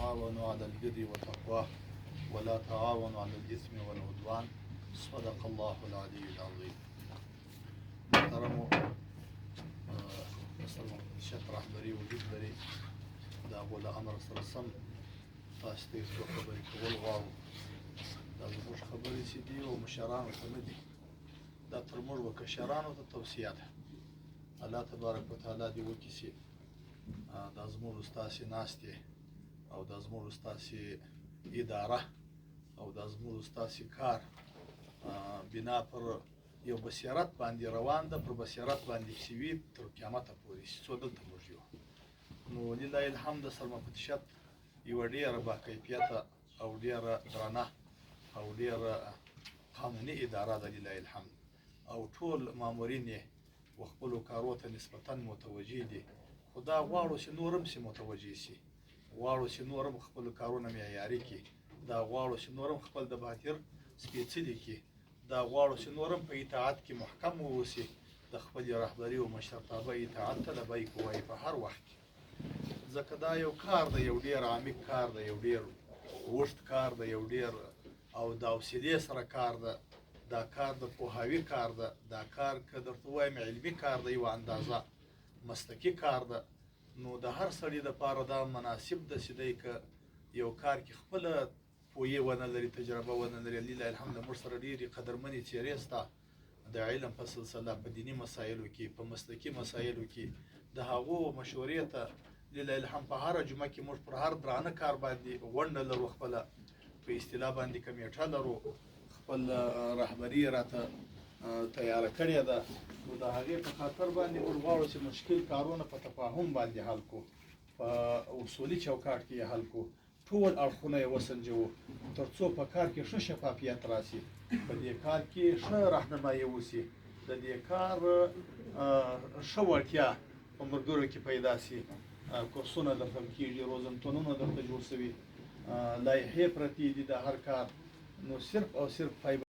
تعاونوا على البر والتقوى ولا تعاونوا على الإثم والعدوان. صدق الله العلي العظيم. محترمو شت رهبري وجود لري دا غو له امر سره سم تاسو ته څو خبرې کول غواړو. دا زموږ خبرې چې دي او مشرانو ته نه دي، دا تر موږ و کشرانو ته توصیه ده. الله تبارک وتعالی دې وکړي چې دا زموږ ستاسې ناستې او دا زموږ ستاسې اداره او دا زموږ ستاسې کار بنا پر یو بصیرت باندې روان ده، پر بصیرت باندې چې وي تر قیامته پورې چې څو دلته موږ یو. نو لله الحمد سرمفتشت یوه ډېره باکیفیته او ډېره درنه او ډېره قانوني اداره ده لله الحمد، او ټول مامورین یې و خپلو کارو ته نسبتا متوجه دي. خو دا غواړو چې نور هم سي متوجه سي، غواړو چې نور هم خپلو کارونه معیاري کړي، دا غواړو چې نور هم خپل د بهتر سپېڅلي کړي، دا غواړو چې نور هم په اطاعت کې محکم واوسي، د خپلې رهبري او مشرتابه اطاعت ته لبیک ووایي په هر وخت کې. ځکه دا یو کار دی، یو ډېر عمیق کار دی، یو ډېر اوږد کار دی، یو ډېر او د حوصلې سره کار ده. دا کار د پوهاوي کار ده، دا کار که درته ووایم علمي کار دی، یوه اندازه مسلکي کار ده. نو د هر سړي دپاره دا مناسب ده چې دی که یو کار کې خپله پوهې ونه لري، تجربه ونه لري. لله الحمد موږ سره ډېرې قدرمنې څېرې سته د علم په سلسله، په دیني مسایلو کې، په مسلکي مسایلو کې. د هغو مشورې ته لله الحمد په هره جمعه کې موږ پر هر درانه کار باندې غونډه لرو، خپله په اصطلاح باندې کمیټه لرو، خپل رهبري راته تیاره کړې ده. نو د هغې په خاطر باندې موږ غواړو چې مشکل کارونه په تفاهم باندې حل کړو، په اصولي چوکاټ کې یې حل کړو، ټول اړخونه یې وسنجوو تر څو په کار کې ښه شفافیت راسي، په دې کار کې ښه رهنمایي وسي، د دې کار ښه وړتیا په ملګرو کې پیدا سي. کورسونه درته کېږي، روزنتونونه درته جوړ سوي، لایحې پرتې دي د هر کار. نو صرف او صرف